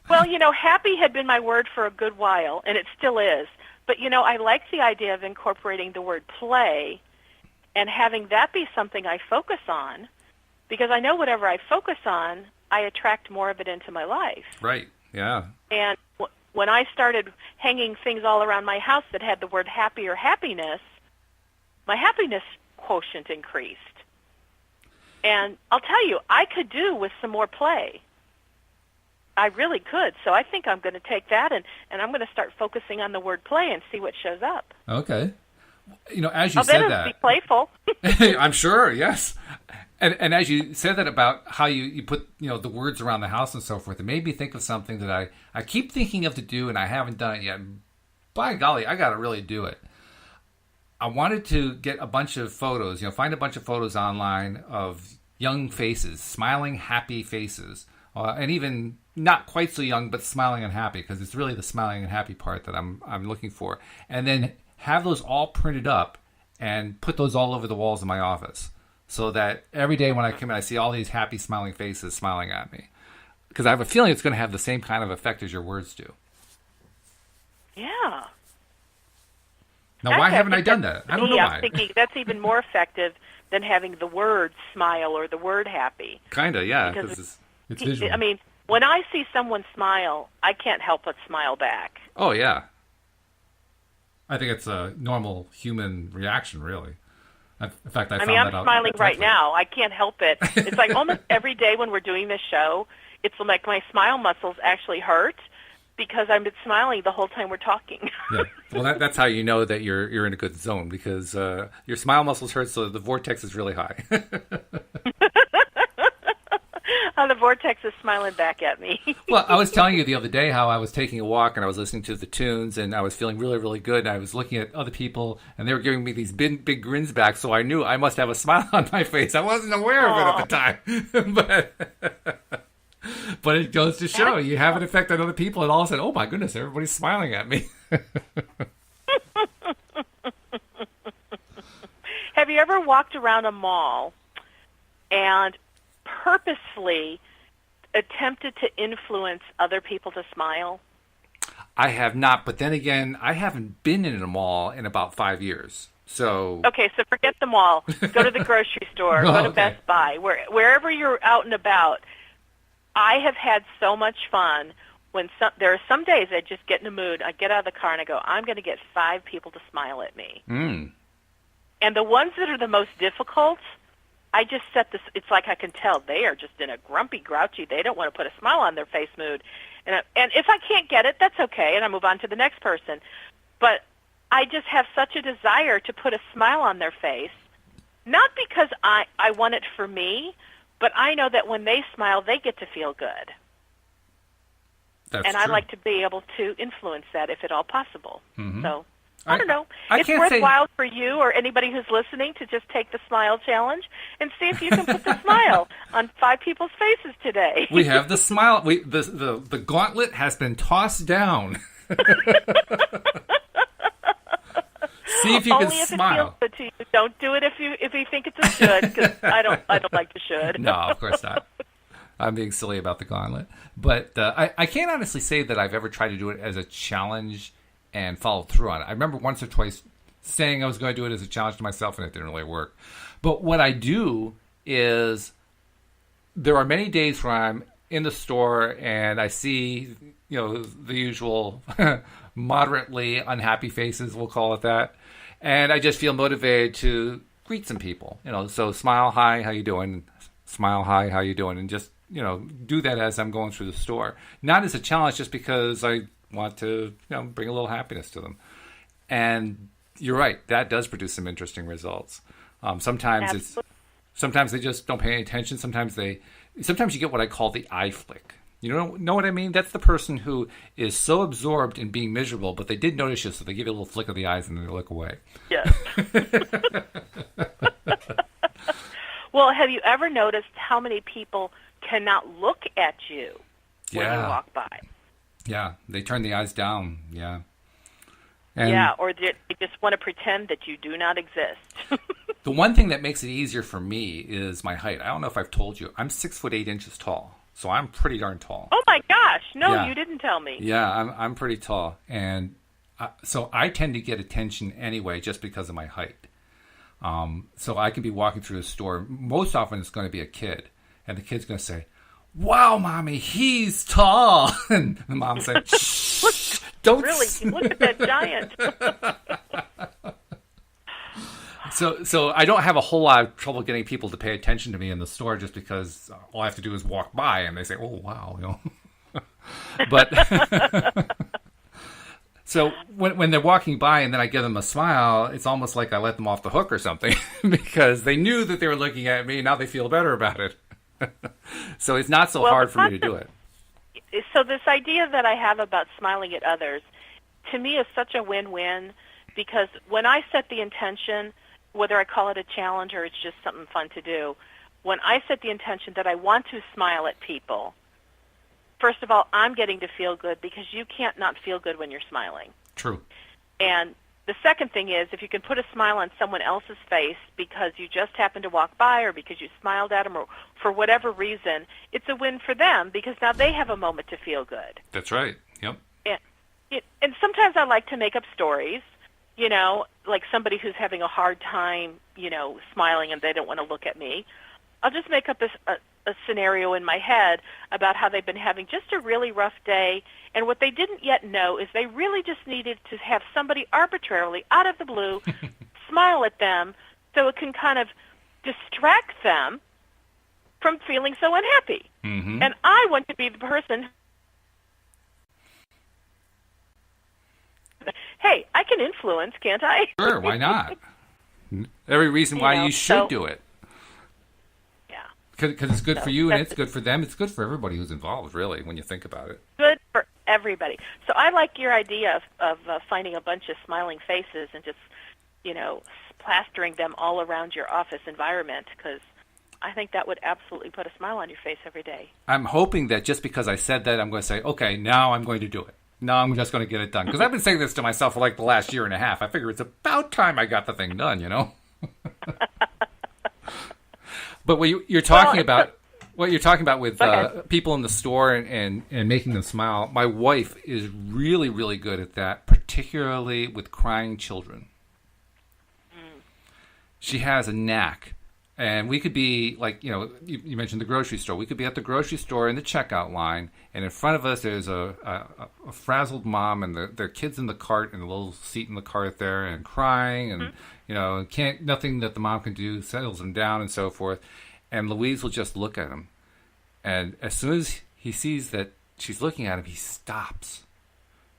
Well, you know, happy had been my word for a good while, and it still is. But, you know, I like the idea of incorporating the word play and having that be something I focus on, because I know whatever I focus on, I attract more of it into my life. Right, yeah. And when I started hanging things all around my house that had the word happy or happiness, my happiness quotient increased. And I'll tell you, I could do with some more play. I really could. So I think I'm going to take that and I'm going to start focusing on the word play and see what shows up. Okay. You know, as you said that, be playful. I'm sure, yes. And as you said that about how you put, you know, the words around the house and so forth, it made me think of something that I keep thinking of to do and I haven't done it yet. By golly, I got to really do it. I wanted to get a bunch of photos, you know, find a bunch of photos online of young faces, smiling, happy faces, and even not quite so young, but smiling and happy, because it's really the smiling and happy part that I'm looking for. And then have those all printed up and put those all over the walls of my office, so that every day when I come in, I see all these happy, smiling faces smiling at me. Because I have a feeling it's going to have the same kind of effect as your words do. Yeah. Now, why haven't I done that? I don't know why. I'm thinking that's even more effective than having the word smile or the word happy. Kind of, yeah, because it's visual. I mean, when I see someone smile, I can't help but smile back. Oh, yeah. I think it's a normal human reaction, really. In fact, I found that out. I'm smiling right now. I can't help it. It's like almost every day when we're doing this show, it's like my smile muscles actually hurt because I've been smiling the whole time we're talking. Yeah. Well, that's how you know that you're in a good zone, because your smile muscles hurt, so the vortex is really high. The vortex is smiling back at me. Well, I was telling you the other day how I was taking a walk and I was listening to the tunes and I was feeling really, really good. And I was looking at other people and they were giving me these big grins back, so I knew I must have a smile on my face. I wasn't aware of it at the time. But it goes to show you have an effect on other people, and all of a sudden, oh my goodness, everybody's smiling at me. Have you ever walked around a mall and purposefully attempted to influence other people to smile? I have not, but then again, I haven't been in a mall in about 5 years. So Okay, so forget the mall. Go to the grocery store. Go to Best Buy. Wherever you're out and about. I have had so much fun when there are some days I just get in a mood. I get out of the car and I go, I'm going to get 5 people to smile at me. Mm. And the ones that are the most difficult, I just set this. It's like I can tell they are just in a grumpy, grouchy. They don't want to put a smile on their face mood. And if I can't get it, that's okay, and I move on to the next person. But I just have such a desire to put a smile on their face, not because I want it for me, but I know that when they smile, they get to feel good. That's and true. I like to be able to influence that if at all possible. Mm-hmm. So I don't know. It's can't say- worthwhile for you or anybody who's listening to just take the smile challenge and see if you can put the smile on 5 people's faces today. We have the smile. The gauntlet has been tossed down. See if you Only can if smile. it feels good to you. Don't do it if you think it's a should, because I don't like the should. No, of course not. I'm being silly about the gauntlet. But I can't honestly say that I've ever tried to do it as a challenge and followed through on it. I remember once or twice saying I was going to do it as a challenge to myself, and it didn't really work. But what I do is there are many days where I'm in the store and I see, the usual moderately unhappy faces, we'll call it that. And I just feel motivated to greet some people. So smile, hi, how you doing? Smile, hi, how you doing? And just, do that as I'm going through the store. Not as a challenge, just because I want to, bring a little happiness to them. And you're right, that does produce some interesting results. Sometimes they just don't pay any attention. Sometimes you get what I call the eye flick. You know what I mean? That's the person who is so absorbed in being miserable, but they did notice you, so they give you a little flick of the eyes and they look away. Yes. Well, have you ever noticed how many people cannot look at you when you walk by? Yeah, they turn the eyes down. Yeah. Or they just want to pretend that you do not exist. The one thing that makes it easier for me is my height. I don't know if I've told you. I'm 6'8" tall, so I'm pretty darn tall. Oh my gosh! No, Yeah. You didn't tell me. Yeah, I'm pretty tall, and so I tend to get attention anyway, just because of my height. So I can be walking through the store. Most often, it's going to be a kid, and the kid's going to say, "Wow, mommy, he's tall," and the mom says, "Shh, don't." Really, look at that giant. So I don't have a whole lot of trouble getting people to pay attention to me in the store, just because all I have to do is walk by and they say, "Oh, wow," But so when they're walking by and then I give them a smile, it's almost like I let them off the hook or something because they knew that they were looking at me. Now they feel better about it. So it's not so hard for me to do it. So this idea that I have about smiling at others, to me, is such a win-win, because when I set the intention, whether I call it a challenge or it's just something fun to do, when I set the intention that I want to smile at people, first of all, I'm getting to feel good, because you can't not feel good when you're smiling. True. And the second thing is, if you can put a smile on someone else's face because you just happened to walk by or because you smiled at them or for whatever reason, it's a win for them, because now they have a moment to feel good. That's right. Yep. And sometimes I like to make up stories, like somebody who's having a hard time, smiling and they don't want to look at me. I'll just make up a scenario in my head about how they've been having just a really rough day, and what they didn't yet know is they really just needed to have somebody arbitrarily, out of the blue, smile at them so it can kind of distract them from feeling so unhappy. Mm-hmm. And I want to be the person, hey, I can influence, can't I? Sure, why not? Every reason why you should do it. Yeah. Because it's good for you and it's good for them. It's good for everybody who's involved, really, when you think about it. Good for everybody. So I like your idea of finding a bunch of smiling faces and just, plastering them all around your office environment, because I think that would absolutely put a smile on your face every day. I'm hoping that just because I said that, I'm going to say, okay, now I'm going to do it. Now I'm just going to get it done. Because I've been saying this to myself for like the last year and a half. I figure it's about time I got the thing done, But what you're talking about, What you're talking about with Okay. people in the store and making them smile, my wife is really, really good at that, particularly with crying children. She has a knack. And we could be like, you mentioned the grocery store. We could be at the grocery store in the checkout line, and in front of us there's a frazzled mom and their kids in the cart and a little seat in the cart there and crying, and nothing that the mom can do settles them down and so forth. And Louise will just look at him, and as soon as he sees that she's looking at him, he stops,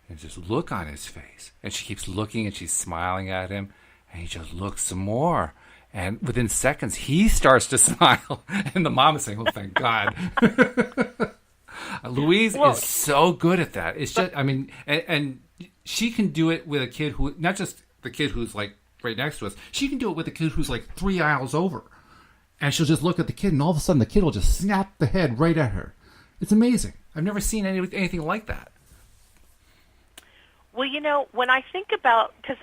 and just look on his face, and she keeps looking and she's smiling at him, and he just looks some more. And within seconds, he starts to smile. And the mom is saying, oh, thank God. Louise is so good at that. It's just, and she can do it with a kid who, not just the kid who's like right next to us, she can do it with a kid who's like 3 aisles over. And she'll just look at the kid, and all of a sudden the kid will just snap the head right at her. It's amazing. I've never seen anything like that. Well, when I think about, because,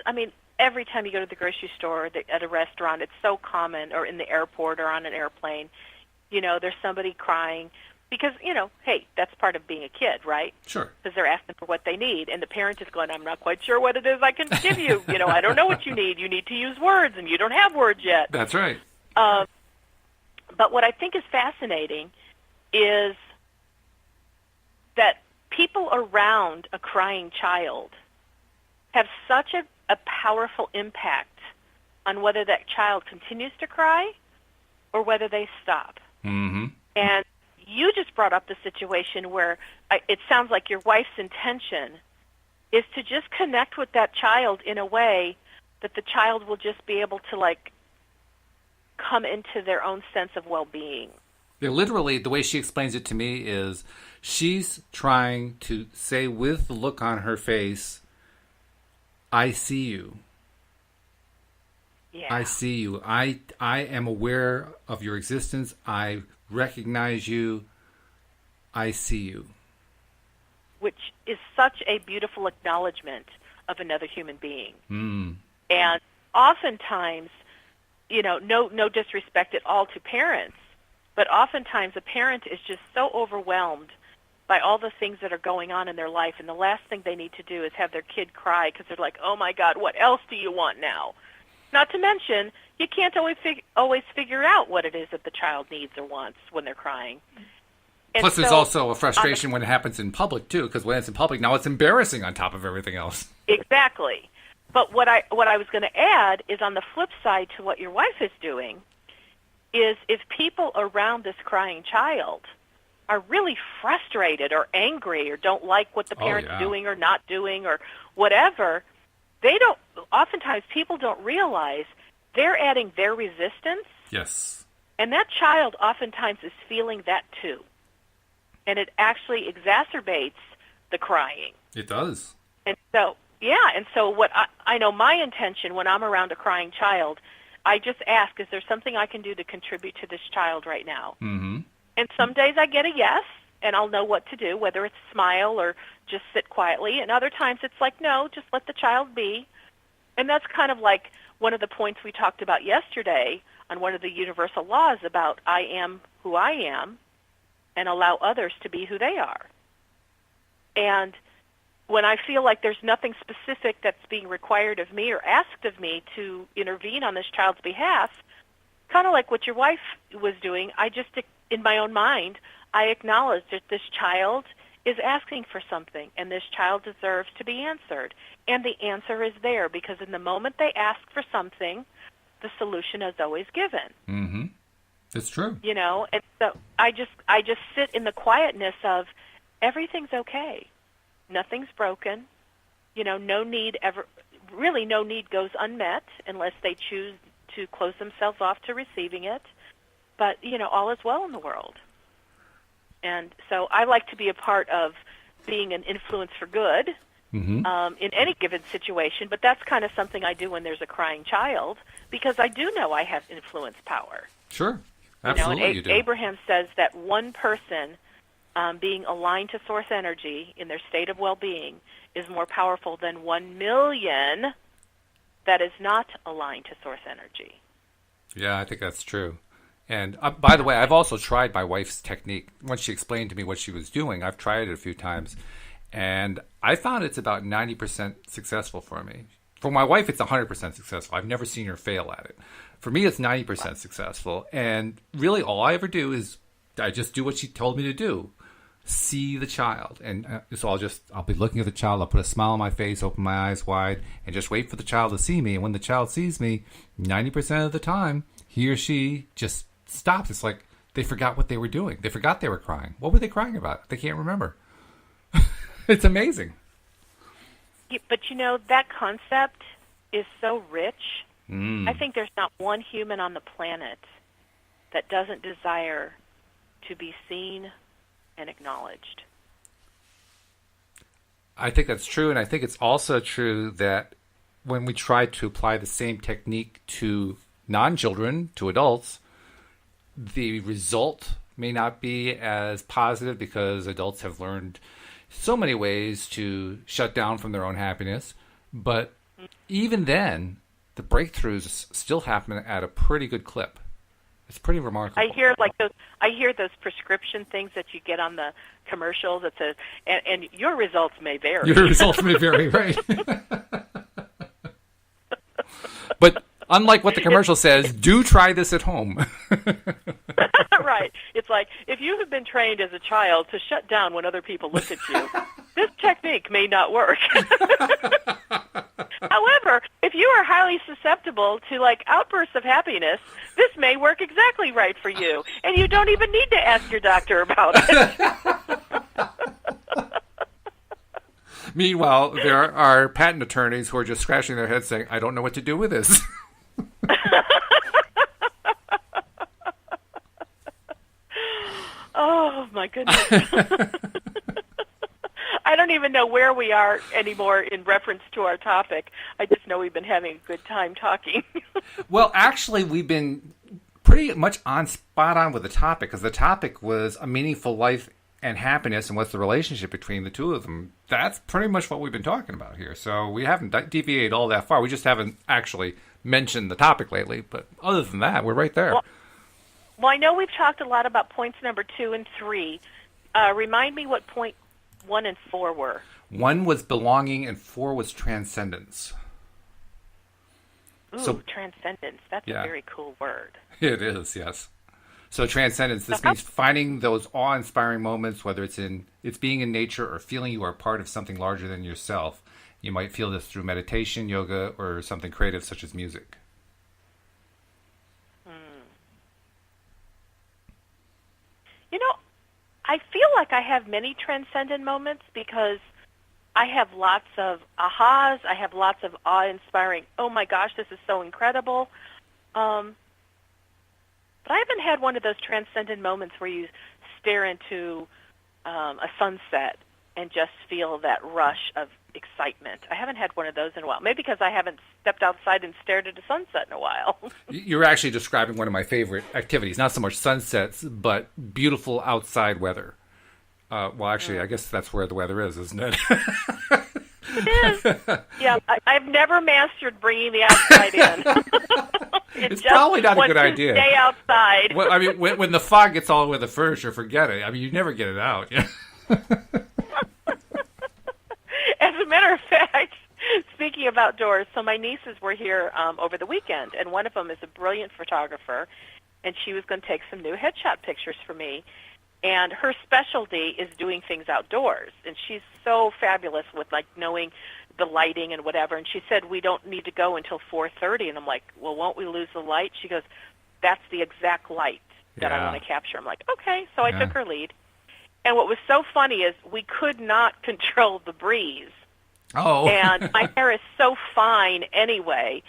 every time you go to the grocery store or at a restaurant, it's so common, or in the airport or on an airplane, there's somebody crying because, hey, that's part of being a kid, right? Sure. Because they're asking for what they need, and the parent is going, I'm not quite sure what it is I can give you. I don't know what you need. You need to use words, and you don't have words yet. That's right. But what I think is fascinating is that people around a crying child have such a powerful impact on whether that child continues to cry or whether they stop. Mm-hmm. And you just brought up the situation where it sounds like your wife's intention is to just connect with that child in a way that the child will just be able to, come into their own sense of well-being. Yeah, literally, the way she explains it to me is she's trying to say with the look on her face, I see you. Yeah. I see you. I am aware of your existence. I recognize you. I see you. Which is such a beautiful acknowledgement of another human being. Mm. And oftentimes, no disrespect at all to parents, but oftentimes a parent is just so overwhelmed by all the things that are going on in their life, and the last thing they need to do is have their kid cry because they're like, oh my God, what else do you want now? Not to mention, you can't always figure out what it is that the child needs or wants when they're crying. And plus, there's also a frustration when it happens in public, too, because when it's in public, now it's embarrassing on top of everything else. Exactly. But what I was going to add is, on the flip side to what your wife is doing, is if people around this crying child are really frustrated or angry or don't like what the parent's doing or not doing or whatever, oftentimes people don't realize they're adding their resistance. Yes. And that child oftentimes is feeling that too. And it actually exacerbates the crying. It does. And so what I know my intention when I'm around a crying child, I just ask, is there something I can do to contribute to this child right now? Mm-hmm. And some days I get a yes, and I'll know what to do, whether it's smile or just sit quietly. And other times it's like, no, just let the child be. And that's kind of like one of the points we talked about yesterday on one of the universal laws about I am who I am and allow others to be who they are. And when I feel like there's nothing specific that's being required of me or asked of me to intervene on this child's behalf, kind of like what your wife was doing, I just, in my own mind, I acknowledge that this child is asking for something, and this child deserves to be answered. And the answer is there, because in the moment they ask for something, the solution is always given. Mm-hmm. It's true. And so I just sit in the quietness of everything's okay. Nothing's broken. No need goes unmet unless they choose to close themselves off to receiving it. But, all is well in the world. And so I like to be a part of being an influence for good in any given situation, but that's kind of something I do when there's a crying child, because I do know I have influence power. Sure. Absolutely and you do. Abraham says that one person being aligned to source energy in their state of well-being is more powerful than 1 million that is not aligned to source energy. Yeah, I think that's true. And by the way, I've also tried my wife's technique. Once she explained to me what she was doing, I've tried it a few times. And I found it's about 90% successful for me. For my wife, it's 100% successful. I've never seen her fail at it. For me, it's 90% successful. And really, all I ever do is I just do what she told me to do. See the child. And so I'll be looking at the child. I'll put a smile on my face, open my eyes wide, and just wait for the child to see me. And when the child sees me, 90% of the time, he or she just stops. It's like they forgot what they were doing. They forgot they were crying. What were they crying about? They can't remember. It's amazing. But that concept is so rich. I think there's not one human on the planet that doesn't desire to be seen and acknowledged. I think that's true, and I think it's also true that when we try to apply the same technique to non-children, to adults, the result may not be as positive because adults have learned so many ways to shut down from their own happiness. But even then, the breakthroughs still happen at a pretty good clip. It's pretty remarkable. I hear those prescription things that you get on the commercials that says, and your results may vary. Your results may vary, right? But unlike what the commercial says, do try this at home. Right. It's like, if you have been trained as a child to shut down when other people look at you, this technique may not work. However, if you are highly susceptible to outbursts of happiness, this may work exactly right for you, and you don't even need to ask your doctor about it. Meanwhile, there are patent attorneys who are just scratching their heads saying, I don't know what to do with this. Oh, my goodness. I don't even know where we are anymore in reference to our topic. I just know we've been having a good time talking. Well, actually, we've been pretty much spot on with the topic, because the topic was a meaningful life and happiness and what's the relationship between the two of them. That's pretty much what we've been talking about here. So we haven't deviated all that far. We just haven't actually mentioned the topic lately. But other than that, we're right there. Well, I know we've talked a lot about points number 2 and 3. Remind me what point 1 and 4 were. 1 was belonging and 4 was transcendence. Ooh, transcendence. That's a very cool word. It is, yes. So transcendence, this means finding those awe-inspiring moments, whether it's being in nature or feeling you are part of something larger than yourself. You might feel this through meditation, yoga, or something creative such as music. I feel like I have many transcendent moments because I have lots of ahas. I have lots of awe-inspiring, oh my gosh, this is so incredible. But I haven't had one of those transcendent moments where you stare into a sunset and just feel that rush of excitement. I haven't had one of those in a while. Maybe because I haven't stepped outside and stared at a sunset in a while. You're actually describing one of my favorite activities. Not so much sunsets, but beautiful outside weather. Well, actually, I guess that's where the weather is, isn't it? It is. Yeah, I've never mastered bringing the outside in. It's probably not a good idea. Stay outside. Well, I mean, when the fog gets all over the furniture, forget it. I mean, you never get it out. Yeah. As a matter of fact, speaking of outdoors, so my nieces were here over the weekend, and one of them is a brilliant photographer, and she was going to take some new headshot pictures for me. And her specialty is doing things outdoors, and she's so fabulous with knowing the lighting and whatever. And she said we don't need to go until 4:30, and I'm like, well, won't we lose the light? She goes, that's the exact light that I want to capture. I'm like, okay. So I took her lead. And what was so funny is we could not control the breeze. Oh. And my hair is so fine anyway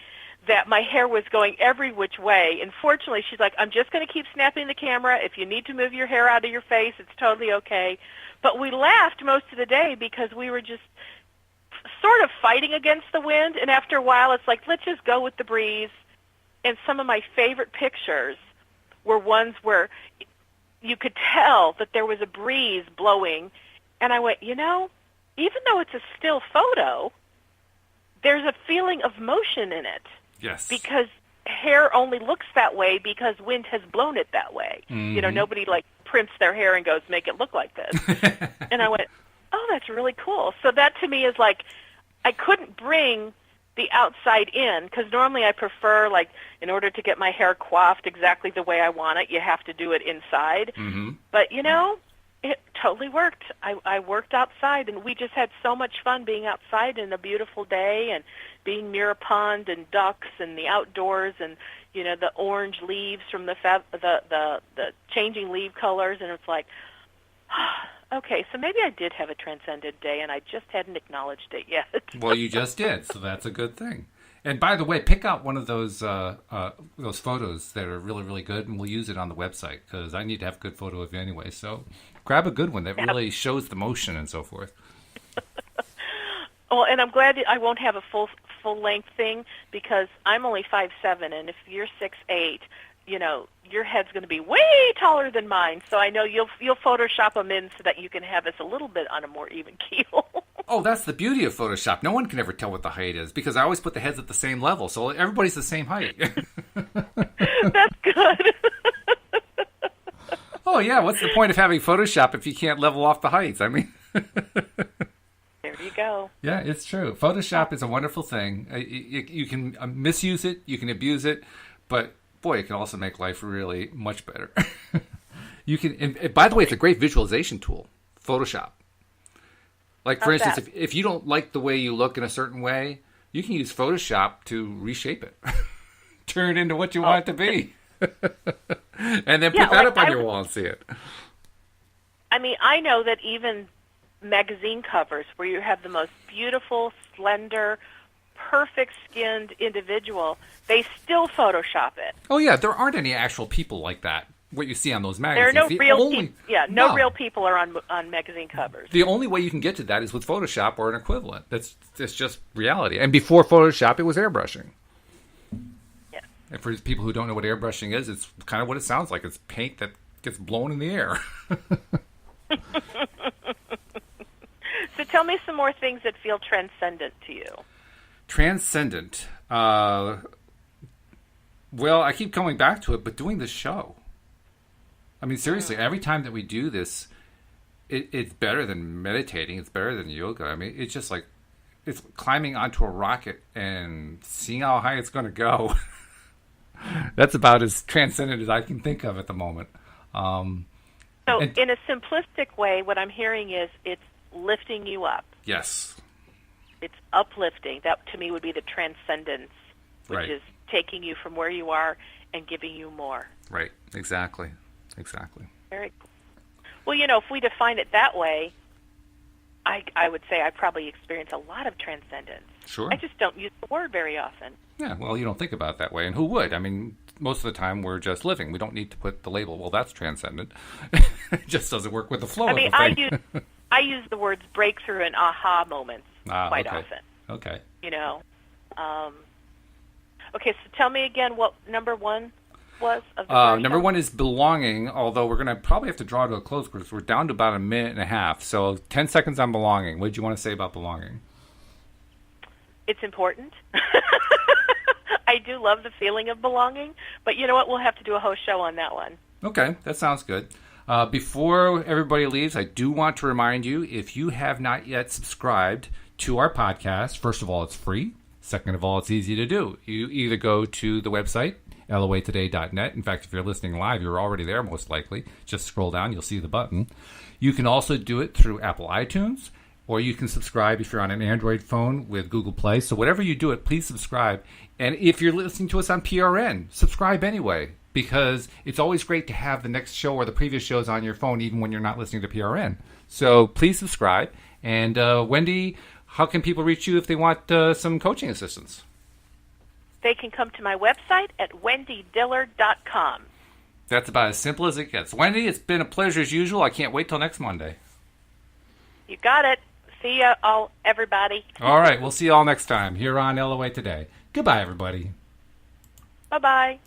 that my hair was going every which way. And fortunately, she's like, I'm just going to keep snapping the camera. If you need to move your hair out of your face, it's totally okay. But we laughed most of the day because we were just sort of fighting against the wind. And after a while, it's like, let's just go with the breeze. And some of my favorite pictures were ones where you could tell that there was a breeze blowing. And I went, even though it's a still photo, there's a feeling of motion in it. Yes. Because hair only looks that way because wind has blown it that way. Mm-hmm. You know, nobody like prints their hair and goes, make it look like this. And I went, oh, that's really cool. So that to me is like, I couldn't bring the outside in, because normally I prefer, like, in order to get my hair coiffed exactly the way I want it, you have to do it inside. Mm-hmm. But, you know, it totally worked. I worked outside, and we just had so much fun being outside in a beautiful day and being near a pond and ducks and the outdoors and, you know, the orange leaves from the changing leaf colors. And it's like, okay, so maybe I did have a transcendent day, and I just hadn't acknowledged it yet. Well, you just did, so that's a good thing. And by the way, pick out one of those photos that are really, really good, and we'll use it on the website, because I need to have a good photo of you anyway. So grab a good one that really shows the motion and so forth. Well, and I'm glad that I won't have a full-length thing, because I'm only 5'7", and if you're 6'8", you know, your head's going to be way taller than mine. So I know you'll Photoshop them in so that you can have us a little bit on a more even keel. Oh, that's the beauty of Photoshop. No one can ever tell what the height is, because I always put the heads at the same level, so everybody's the same height. That's good. Oh, yeah, what's the point of having Photoshop if you can't level off the heights? I mean... There you go. Yeah, it's true. Photoshop is a wonderful thing. You can misuse it, you can abuse it, but boy, it can also make life really much better. You can, and by the way, it's a great visualization tool, Photoshop. Like, for instance, if you don't like the way you look in a certain way, you can use Photoshop to reshape it, turn it into what you want it to be, and then put that up on your wall and see it. I mean, I know that even magazine covers where you have the most beautiful, slender, perfect-skinned individual, they still Photoshop it. Oh, yeah, there aren't any actual people like that, what you see on those magazines. There are no real people. Yeah, no real people are on magazine covers. The only way you can get to that is with Photoshop or an equivalent. That's just reality. And before Photoshop, it was airbrushing. Yes. And for people who don't know what airbrushing is, it's kind of what it sounds like. It's paint that gets blown in the air. So tell me some more things that feel transcendent to you. Transcendent. Well, I keep coming back to it, but doing this show. I mean, seriously, every time that we do this, it's better than meditating. It's better than yoga. I mean, it's just like, it's climbing onto a rocket and seeing how high it's going to go. That's about as transcendent as I can think of at the moment. So in a simplistic way, what I'm hearing is it's lifting you up. Yes. It's uplifting. That, to me, would be the transcendence, which is taking you from where you are and giving you more. Right. Exactly. Very cool. Well, you know, if we define it that way, I would say I probably experience a lot of transcendence. Sure. I just don't use the word very often. Yeah, well, you don't think about it that way, and who would? I mean, most of the time we're just living. We don't need to put the label, well, that's transcendent. It just doesn't work with the flow of the thing. I use the words breakthrough and aha moments quite often. Okay. You know. Okay, so tell me again what number one was of the number one is belonging, although we're going to probably have to draw to a close because we're down to about a minute and a half. So 10 seconds on belonging. What did you want to say about belonging? It's important. I do love the feeling of belonging, but you know what? We'll have to do a whole show on that one. Okay, that sounds good. Before everybody leaves, I do want to remind you, if you have not yet subscribed to our podcast, first of all, it's free. Second of all, it's easy to do. You either go to the website, loatoday.net. In fact, if you're listening live, you're already there most likely. Just scroll down, you'll see the button. You can also do it through Apple iTunes, or you can subscribe if you're on an Android phone with Google Play. So whatever you do it, please subscribe. And if you're listening to us on PRN, subscribe anyway, because it's always great to have the next show or the previous shows on your phone, even when you're not listening to PRN. So please subscribe. And Wendy, how can people reach you if they want some coaching assistance? They can come to my website at wendydillard.com. That's about as simple as it gets. Wendy, it's been a pleasure as usual. I can't wait till next Monday. You got it. See ya all, everybody. All right, we'll see you all next time here on LOA Today. Goodbye, everybody. Bye-bye.